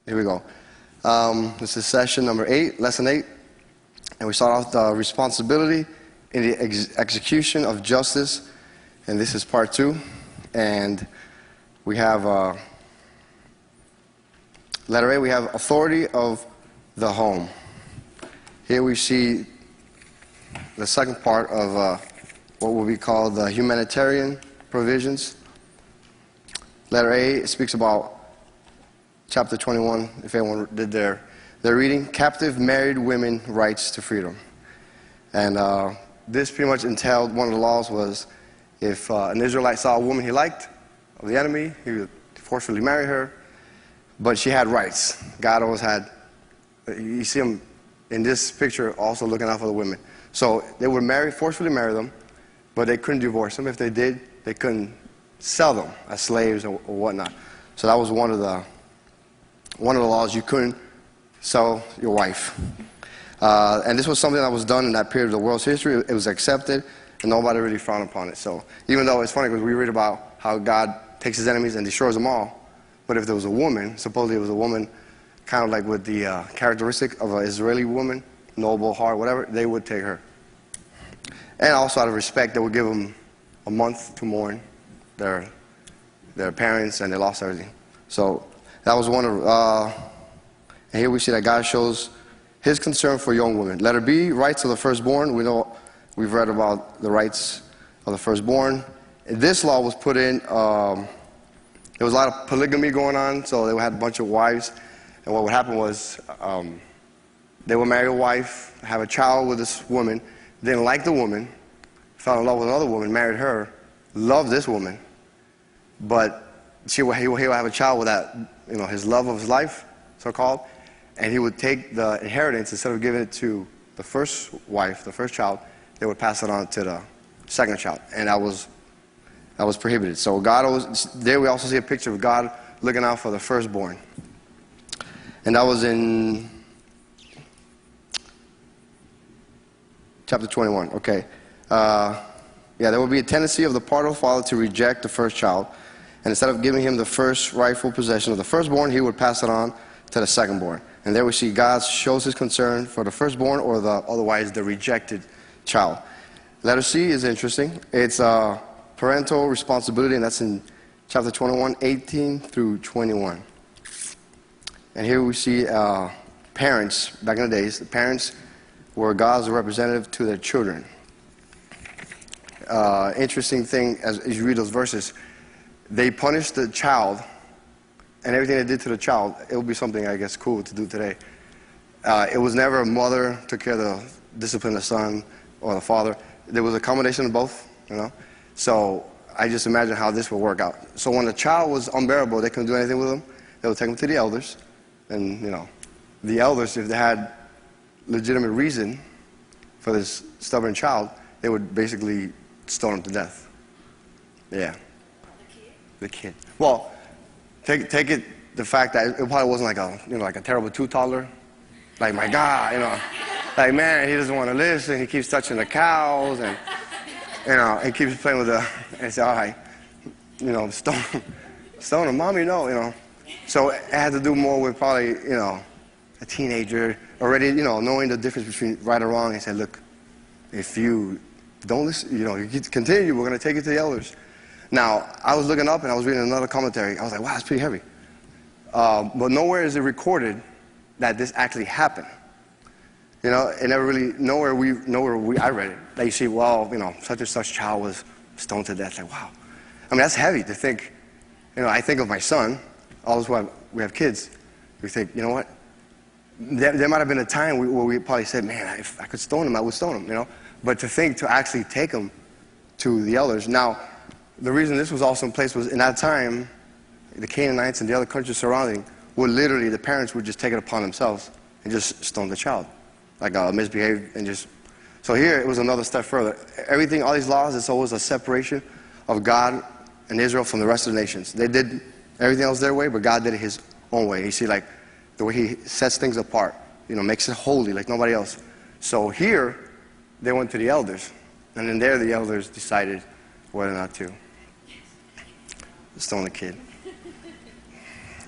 Here we go. This is session number 8, lesson 8. And we start off the responsibility in the execution of justice. And this is part 2. And we have letter A, we have authority of the home. Here we see the second part of what will be called the humanitarian provisions. Letter A speaks about chapter 21, if anyone did their reading, captive married women rights to freedom. And this pretty much entailed, one of the laws was if an Israelite saw a woman he liked of the enemy, he would forcefully marry her, but she had rights. God always had, you see him in this picture also looking out for the women. So they would forcefully marry them, but they couldn't divorce them. If they did, they couldn't sell them as slaves or whatnot. So that was one of the laws. You couldn't sell your wife. And this was something that was done in that period of the world's history. It was accepted, and nobody really frowned upon it. So even though it's funny because we read about how God takes his enemies and destroys them all, but if there was a woman, supposedly it was a woman kind of like with the characteristic of an Israeli woman, noble heart, whatever, they would take her. And also out of respect, they would give them a month to mourn their parents, and they lost everything. So that was one of, and here we see that God shows his concern for young women. Letter B, rights of the firstborn. We know, we've read about the rights of the firstborn. This law was put in, there was a lot of polygamy going on, so they had a bunch of wives. And what would happen was they would marry a wife, have a child with this woman, didn't like the woman, fell in love with another woman, married her, loved this woman, but he would have a child with that, his love of his life, so-called, and he would take the inheritance, instead of giving it to the first wife, the first child, they would pass it on to the second child, and that was prohibited. So God always, there we also see a picture of God looking out for the firstborn. And that was in chapter 21, okay. There will be a tendency of the partial father to reject the first child, and instead of giving him the first rightful possession of the firstborn, he would pass it on to the secondborn. And there we see God shows his concern for the firstborn, or otherwise the rejected child. Letter C is interesting. It's parental responsibility, and that's in chapter 21, 18 through 21. And here we see parents, back in the days, the parents were God's representative to their children. Interesting thing, as you read those verses, they punished the child, and everything they did to the child, it would be something, I guess, cool to do today. It was never a mother took care of the discipline of the son or the father. There was a combination of both, So I just imagine how this would work out. So when the child was unbearable, they couldn't do anything with him. They would take him to the elders. And, the elders, if they had legitimate reason for this stubborn child, they would basically stone him to death. Yeah. The kid. Well, take it, the fact that it probably wasn't like a terrible two-toddler. Like, my God, like, man, he doesn't want to listen. He keeps touching the cows, and, he keeps playing with and say, all right, stone him, Mommy, no. So it had to do more with probably, a teenager already, knowing the difference between right or wrong, and said, look, if you don't listen, you continue, we're going to take it to the elders. Now, I was looking up and I was reading another commentary. I was like, wow, that's pretty heavy. But nowhere is it recorded that this actually happened. It never really, I read it. That you see, well, such and such child was stoned to death. Like, wow. I mean, that's heavy to think. I think of my son. All this while we have kids. We think, you know what? There might have been a time where we probably said, man, if I could stone him, I would stone him, But to actually take him to the elders. Now, the reason this was also in place was in that time, the Canaanites and the other countries surrounding would literally, the parents would just take it upon themselves and just stone the child. Like misbehave and just. So here it was another step further. Everything, all these laws, it's always a separation of God and Israel from the rest of the nations. They did everything else their way, but God did it his own way. You see, like the way he sets things apart, makes it holy like nobody else. So here, they went to the elders. And then there, the elders decided whether or not to stone the kid.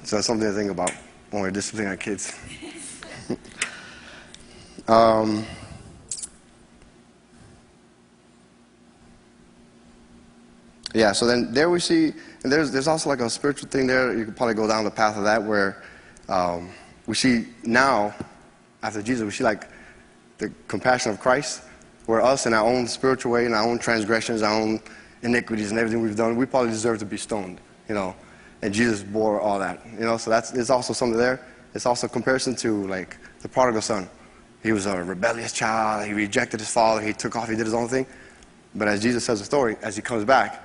So that's something to think about when we're disciplining our kids. Yeah, so then there we see, and there's also like a spiritual thing there. You could probably go down the path of that where we see now, after Jesus, we see like the compassion of Christ, where us in our own spiritual way, in our own transgressions, our own iniquities and everything we've done, we probably deserve to be stoned, you know. And Jesus bore all that, you know. So there's also something there. It's also a comparison to like the prodigal son. He was a rebellious child. He rejected his father. He took off. He did his own thing. But as Jesus tells the story, as he comes back,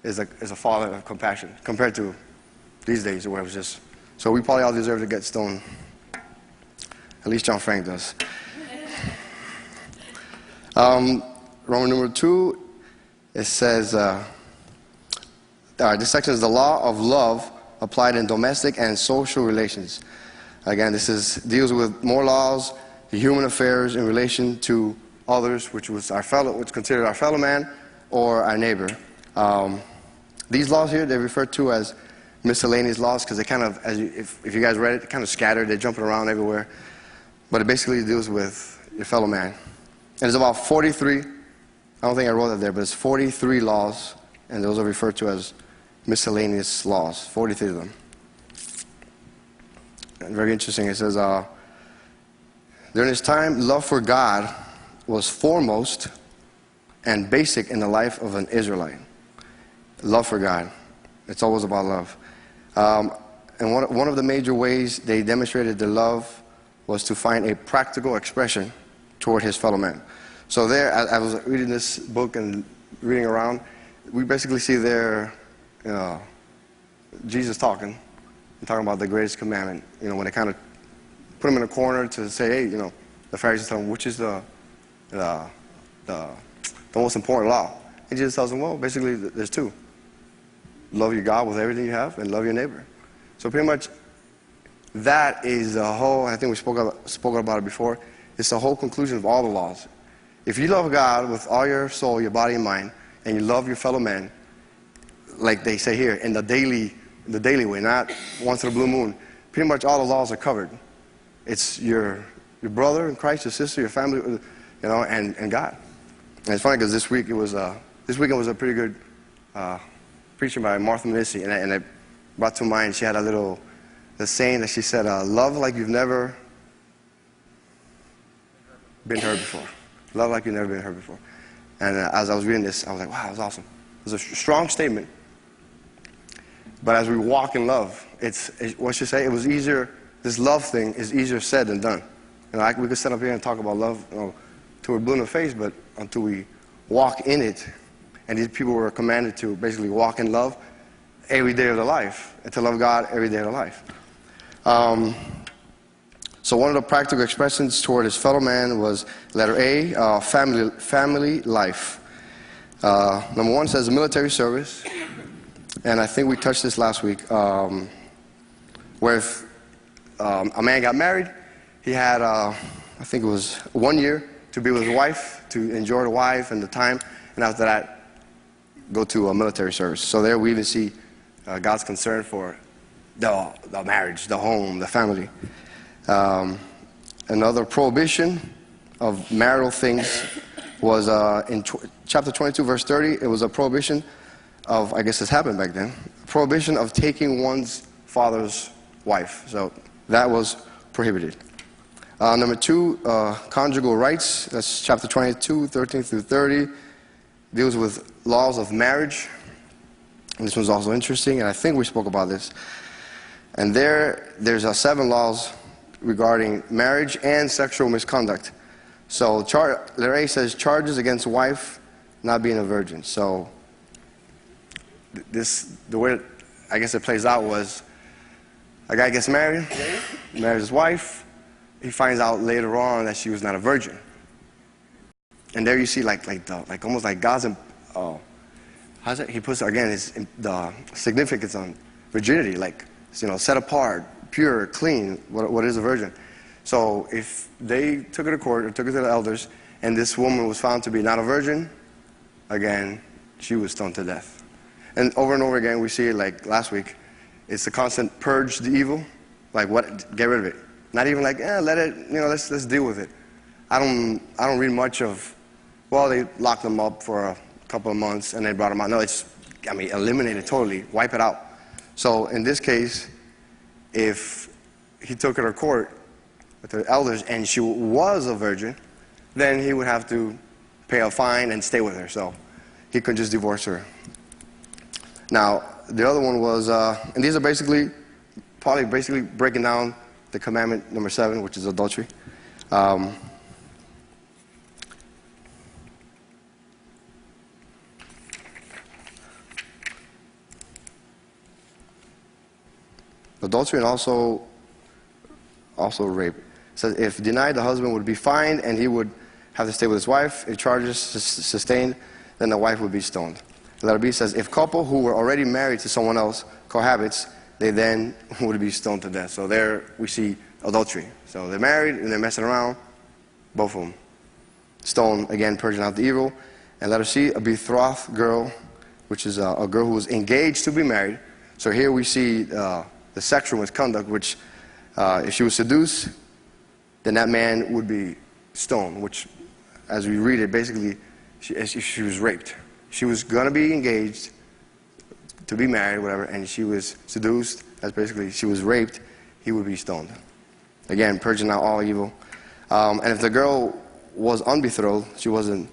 is a father of compassion compared to these days where it was just. So we probably all deserve to get stoned. At least John Frank does. Roman number 2, it says, this section is the law of love applied in domestic and social relations. Again, deals with more laws, the human affairs in relation to others, which considered our fellow man or our neighbor. These laws here, they're referred to as miscellaneous laws because they kind of, if you guys read it, kind of scattered. They're jumping around everywhere. But it basically deals with your fellow man. And it's about 43, I don't think I wrote that there, but it's 43 laws, and those are referred to as miscellaneous laws, 43 of them. And very interesting, it says, during this time, love for God was foremost and basic in the life of an Israelite. Love for God. It's always about love. And one of the major ways they demonstrated their love was to find a practical expression toward his fellow man. So there, I was reading this book and reading around, we basically see there Jesus talking about the greatest commandment. You know, when they kind of put him in a corner to say, hey, you know, the Pharisees tell him, which is the most important law? And Jesus tells them, well, basically, there's 2. Love your God with everything you have and love your neighbor. So pretty much that is the whole, I think we spoke about it before, it's the whole conclusion of all the laws. If you love God with all your soul, your body and mind, and you love your fellow man, like they say here, in the daily way, not once in a blue moon, pretty much all the laws are covered. It's your brother in Christ, your sister, your family, you know, and God. And it's funny because this weekend was a pretty good preaching by Martha Manissi, and I brought to mind, she had the saying that she said, love like you've never been heard before. Love like you've never been heard before. And as I was reading this, I was like, wow, that was awesome. It was a strong statement. But as we walk in love, what she say, it was easier, this love thing is easier said than done. You know, we could stand up here and talk about love, you know, till we're blue in the face, but until we walk in it, and these people were commanded to basically walk in love every day of their life, and to love God every day of their life. So one of the practical expressions toward his fellow man was letter A, family life. Number 1 says military service, and I think we touched this last week, where if a man got married, he had, I think it was 1 year to be with his wife, to enjoy the wife and the time, and after that, go to a military service. So there we even see God's concern for the marriage, the home, the family. Another prohibition of marital things was in chapter 22, verse 30. It was a prohibition of, I guess this happened back then, prohibition of taking one's father's wife. So that was prohibited. Number 2, conjugal rights. That's chapter 22, 13 through 30. Deals with laws of marriage. And this one's also interesting, and I think we spoke about this. And there's 7 laws regarding marriage and sexual misconduct. So letter A says charges against wife not being a virgin. So the way I guess it plays out was a guy gets married, marries his wife, he finds out later on that she was not a virgin. And there you see like almost like God's how's it? He puts again the significance on virginity, like, you know, set apart, pure, clean, what is a virgin. So if they took her to court or took her to the elders and this woman was found to be not a virgin, again, she was stoned to death. And over again we see it like last week, it's the constant purge the evil Like what? Get rid of it. Not even like, let it, let's deal with it. I don't read much of, well, they locked them up for a couple of months and they brought them out. No, eliminate it totally, wipe it out. So in this case, if he took her to court with the elders and she was a virgin, then he would have to pay a fine and stay with her. So he couldn't just divorce her. Now, the other one was, and these are probably breaking down the commandment number 7, which is adultery. Adultery and also rape. It says if denied, the husband would be fined and he would have to stay with his wife. If charges sustained, then the wife would be stoned. Letter B says if couple who were already married to someone else cohabits, they then would be stoned to death. So there we see adultery. So they're married and they're messing around, both of them. Stone, again, purging out the evil. And letter C, a betrothed girl, which is a girl who was engaged to be married. So here we see the sexual misconduct, which if she was seduced, then that man would be stoned, which, as we read it, basically, she was raped. She was going to be engaged to be married, whatever, and she was seduced, as basically she was raped, he would be stoned. Again, purging out all evil. And if the girl was unbetrothed, she wasn't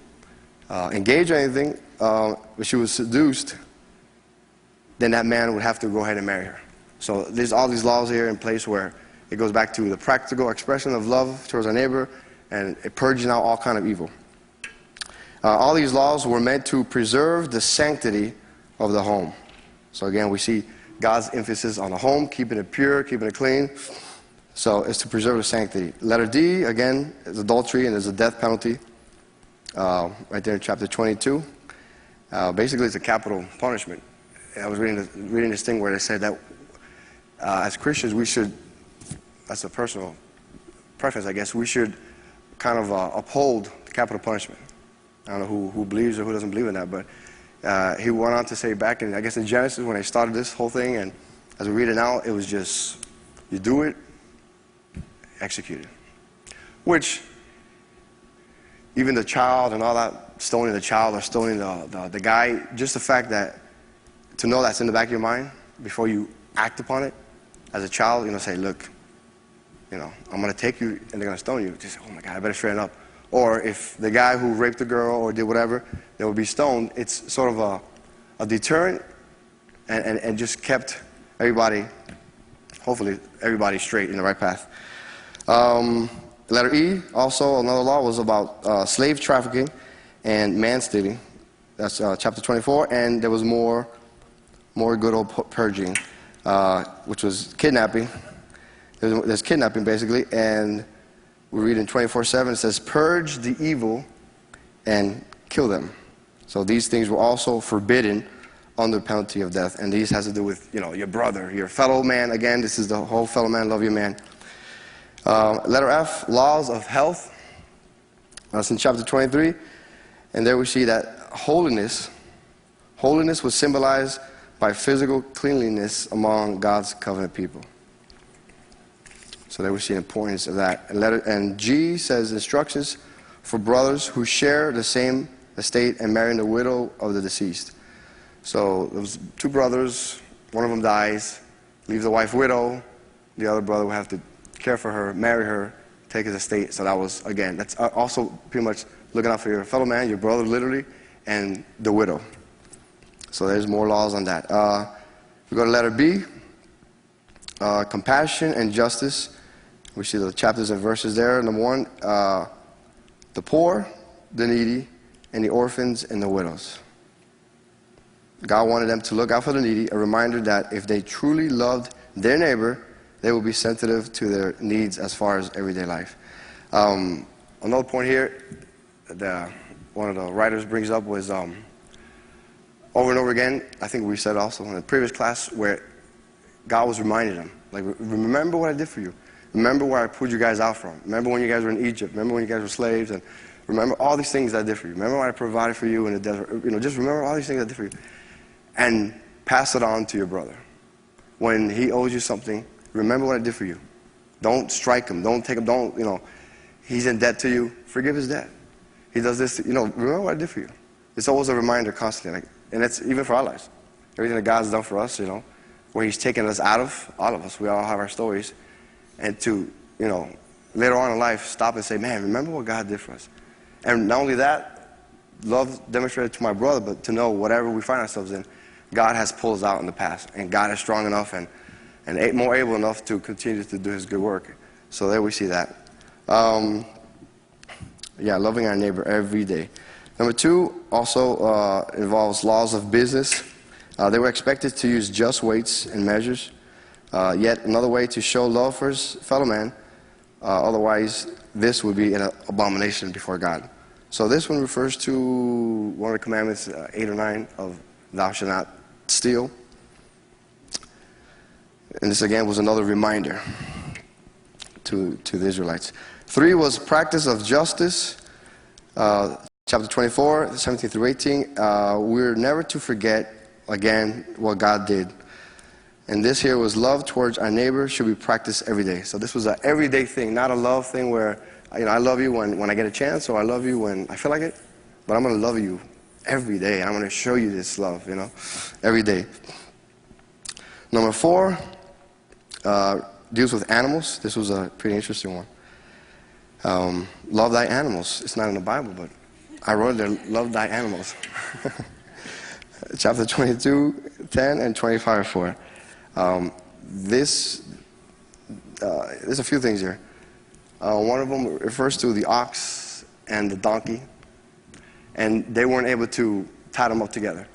engaged or anything, but she was seduced, then that man would have to go ahead and marry her. So there's all these laws here in place where it goes back to the practical expression of love towards our neighbor and purging out all kind of evil. All these laws were meant to preserve the sanctity of the home. So again, we see God's emphasis on the home, keeping it pure, keeping it clean. So it's to preserve the sanctity. Letter D, again, is adultery, and there's a death penalty right there in chapter 22. Basically, it's a capital punishment. I was reading this thing where they said that as Christians, we should, that's a personal preference, I guess, we should kind of uphold the capital punishment. I don't know who believes or who doesn't believe in that, but he went on to say back in, I guess in Genesis, when they started this whole thing, and as we read it now, it was just, you do it, execute it. Which, even the child and all that, stoning the child or stoning the guy, just the fact that, to know that's in the back of your mind before you act upon it, as a child, say, look, I'm going to take you and they're going to stone you. Just, oh my God, I better straighten up. Or if the guy who raped the girl or did whatever, they would be stoned, it's sort of a deterrent and just kept everybody, hopefully everybody straight in the right path. Letter E, also another law, was about slave trafficking and man-stealing. That's chapter 24, and there was more good old purging, which was kidnapping. There's kidnapping, basically, and we read in 24:7, it says, purge the evil and kill them. So these things were also forbidden under penalty of death, and these has to do with, your brother, your fellow man. Again, this is the whole fellow man, love your man. Letter F, laws of health. That's in chapter 23, and there we see that holiness was symbolized by physical cleanliness among God's covenant people. So there we see the importance of that. And G says instructions for brothers who share the same estate and marrying the widow of the deceased. So there was 2 brothers, one of them dies, leaves the wife widow, the other brother will have to care for her, marry her, take his estate. So that was, again, that's also pretty much looking out for your fellow man, your brother literally, and the widow. So there's more laws on that. We go to letter B, compassion and justice. We see the chapters and verses there. Number 1, the poor, the needy, and the orphans and the widows. God wanted them to look out for the needy, a reminder that if they truly loved their neighbor, they will be sensitive to their needs as far as everyday life. Another point here, one of the writers brings up was over and over again, I think we said also in the previous class, where God was reminding them, like, remember what I did for you. Remember where I pulled you guys out from. Remember when you guys were in Egypt. Remember when you guys were slaves. And remember all these things I did for you. Remember what I provided for you in the desert. Just remember all these things I did for you. And pass it on to your brother. When he owes you something, Remember what I did for you. Don't strike him. Don't take him. Don't, he's in debt to you. Forgive his debt. He does this, remember what I did for you. It's always a reminder constantly. And it's even for our lives. Everything that God's done for us, where he's taken us out of, all of us. We all have our stories. And to, later on in life, stop and say, man, remember what God did for us. And not only that, love demonstrated to my brother, but to know whatever we find ourselves in, God has pulled us out in the past. And God is strong enough and more able enough to continue to do his good work. So there we see that. Loving our neighbor every day. Number 2 also involves laws of business. They were expected to use just weights and measures. Yet another way to show love for his fellow man. Otherwise, this would be an abomination before God. So this one refers to one of the commandments, 8 or 9, of thou shalt not steal. And this again was another reminder to the Israelites. 3 was practice of justice. Chapter 24, 17 through 18. We're never to forget, again, what God did. And this here was love towards our neighbor should be practiced every day. So this was an everyday thing, not a love thing where, I love you when I get a chance, or I love you when I feel like it. But I'm going to love you every day. I'm going to show you this love, every day. Number 4 deals with animals. This was a pretty interesting one. Love thy animals. It's not in the Bible, but I wrote there, love thy animals. Chapter 22, 10 and 25, 4. There's a few things here. One of them refers to the ox and the donkey, and they weren't able to tie them up together.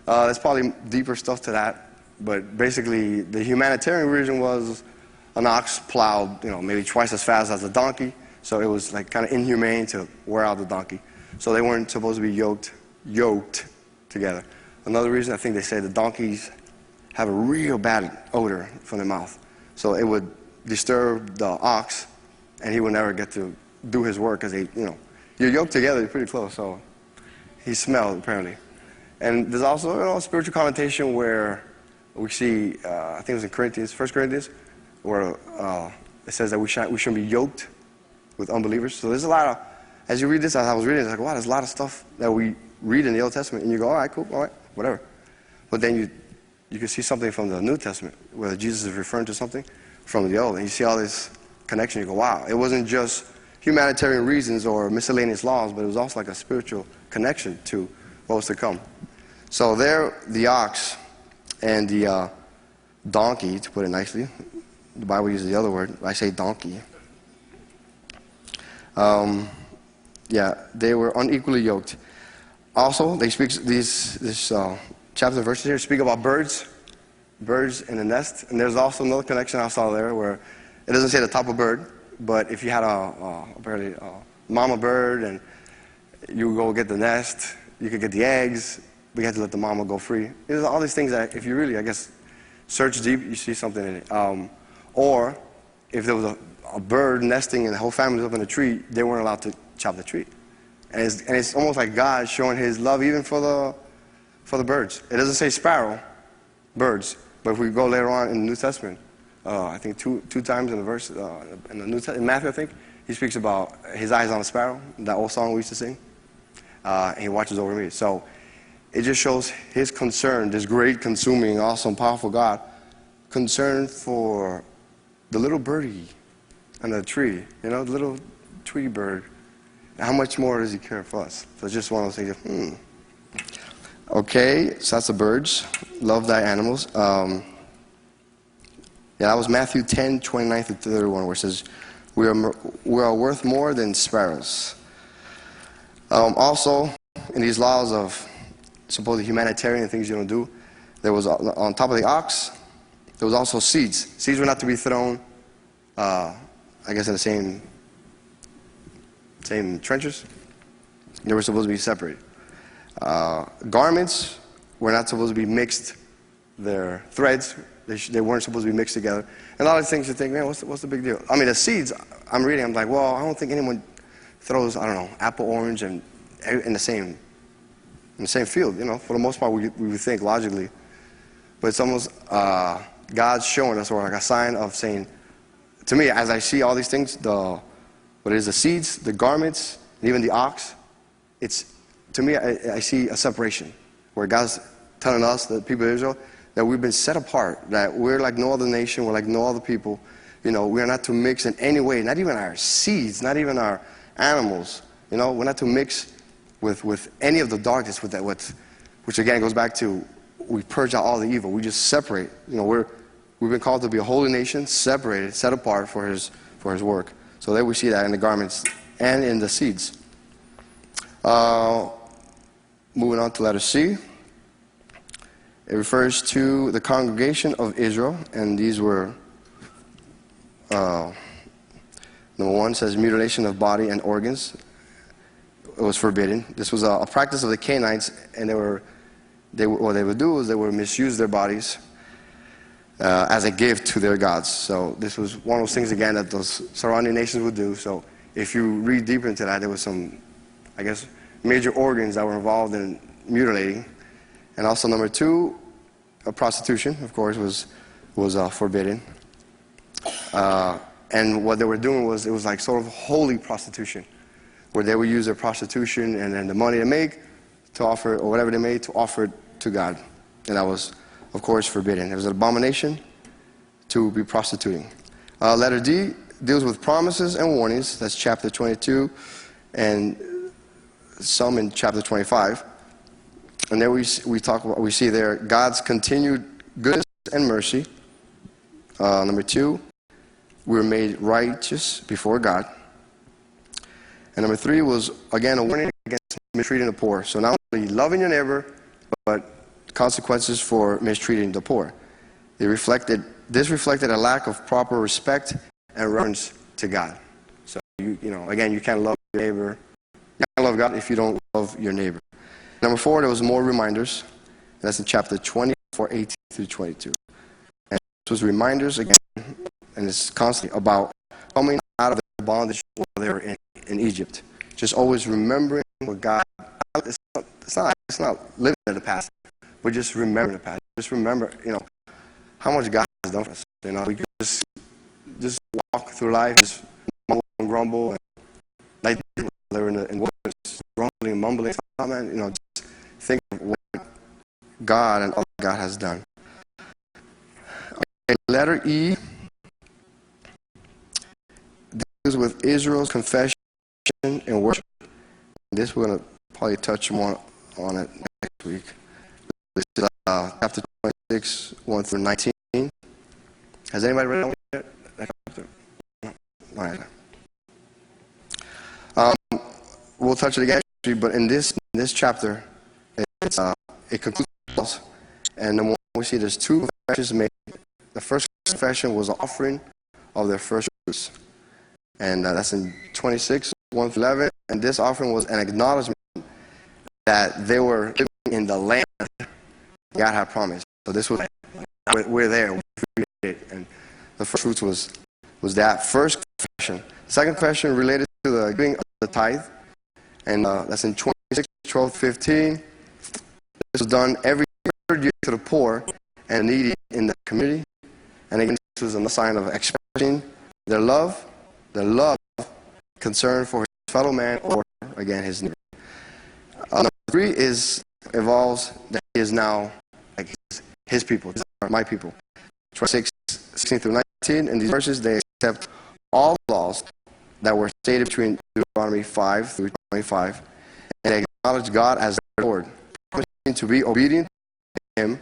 There's probably deeper stuff to that, but basically the humanitarian reason was an ox plowed, maybe twice as fast as a donkey, so it was like kind of inhumane to wear out the donkey. So they weren't supposed to be yoked together. Another reason, I think they say the donkeys have a real bad odor from their mouth. So it would disturb the ox, and he would never get to do his work because you're yoked together, you're pretty close. So he smelled, apparently. And there's also a spiritual connotation where we see, I think it was in Corinthians, 1 Corinthians, where it says that we shouldn't be yoked with unbelievers. So there's a lot of, as you read this, as I was reading, it's like, wow, there's a lot of stuff that we read in the Old Testament, and you go, all right, cool, all right, whatever. But then you can see something from the New Testament where Jesus is referring to something from the Old, and you see all this connection. You go, wow, it wasn't just humanitarian reasons or miscellaneous laws, but it was also like a spiritual connection to what was to come. So there, the ox and the donkey, to put it nicely, the Bible uses the other word, I say donkey. They were unequally yoked. Also, they speak this chapter and verses here speak about birds in a nest, and there's also another connection I saw there where it doesn't say the type of bird, but if you had a mama bird and you go get the nest, you could get the eggs, but you had to let the mama go free. There's all these things that if you really, I guess, search deep, you see something in it. Or if there was a bird nesting and the whole family was up in a tree, they weren't allowed to chop the tree. And it's almost like God showing his love even for the birds. It doesn't say sparrow, birds. But if we go later on in the New Testament, I think two times in the verse, in Matthew, I think, he speaks about his eyes on a sparrow, that old song we used to sing. And he watches over me. So it just shows his concern, this great, consuming, awesome, powerful God, concern for the little birdie on the tree, the little tree bird. How much more does he care for us? So it's just one of those things. Okay, so that's the birds. Love thy animals. That was Matthew 10, 29 through 31, where it says, we are worth more than sparrows. Also, in these laws of supposed humanitarian things you don't do, there was on top of the ox, there was also seeds. Seeds were not to be thrown, I guess, in the same trenches. They were supposed to be separated. Garments were not supposed to be mixed. Their threads, they weren't supposed to be mixed together. And a lot of things you think, man, what's the big deal? I mean, the seeds, I'm reading, I'm like, well, I don't think anyone throws, apple, orange, and in the same field. For the most part, we would think logically. But it's almost God's showing us, or like a sign of saying, to me, as I see all these things, the seeds, the garments, and even the ox, to me, I see a separation where God's telling us, the people of Israel, that we've been set apart, that we're like no other nation, we're like no other people. We are not to mix in any way, not even our seeds, not even our animals. We're not to mix with any of the darkness, which again goes back to, we purge out all the evil. We just separate. We've been called to be a holy nation, separated, set apart for his work. So there we see that in the garments and in the seeds. Moving on to letter C. It refers to the congregation of Israel, and these were, number one says mutilation of body and organs. It was forbidden. This was a practice of the Canaanites, and what they would do is they would misuse their bodies as a gift to their gods. So this was one of those things, again, that those surrounding nations would do. So if you read deeper into that, there was some, I guess, major organs that were involved in mutilating. And also number two, prostitution, of course, was forbidden. And what they were doing was, it was like sort of holy prostitution, where they would use their prostitution and then the money they make to offer, or whatever they made, to offer it to God. And that was, of course, forbidden. It was an abomination to be prostituting. Letter D deals with promises and warnings. That's chapter 22, and some in chapter 25. And there we see there God's continued goodness and mercy. Number two, we were made righteous before God. And number three was, again, a warning against mistreating the poor. So not only loving your neighbor, but consequences for mistreating the poor. This reflected a lack of proper respect and reverence to God. So, again, you can't love your neighbor. You can't love God if you don't love your neighbor. Number four, there was more reminders. That's in chapter 24, 18 through 22. And this was reminders again, and it's constantly about coming out of the bondage while they were in Egypt. Just always remembering what God. It's not living in the past, but just remembering the past. Just remember, how much God has done for us. We just walk through life, just mumble and grumble, and like they were in the wilderness, grumbling and mumbling. Oh, man, just think of what God and all God has done. Okay, letter E deals with Israel's confession and worship. This we're going to probably touch more on it next week. This is chapter 26, 1 through 19. Has anybody read that chapter? No. All right. We'll touch it again, but in this chapter, it concludes the laws. And then we see there's two confessions made. The first confession was an offering of their first fruits. And that's in 26, 1 through 11. And this offering was an acknowledgement that they were living in the land God had promised. So this was, we're there. And the first fruits was that first confession. The second confession related to the giving of the tithe. And that's in 26, 12, 15. This was done every third year to the poor and needy in the community. And again, this was a sign of expressing their love, concern for his fellow man, or again, his neighbor. Number three involves that he is now like his people, my people. 26, 16 through 19, in these verses, they accept all laws that were stated between Deuteronomy 5 through 25, and they acknowledge God as their Lord, promising to be obedient to him,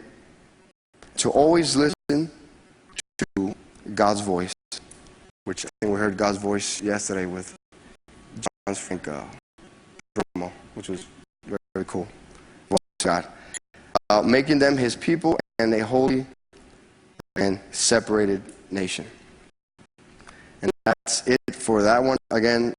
to always listen to God's voice, which I think we heard God's voice yesterday with John's Frank promo, which was very, very cool. God. Making them his people and a holy and separated nation. And that's it for that one. Again,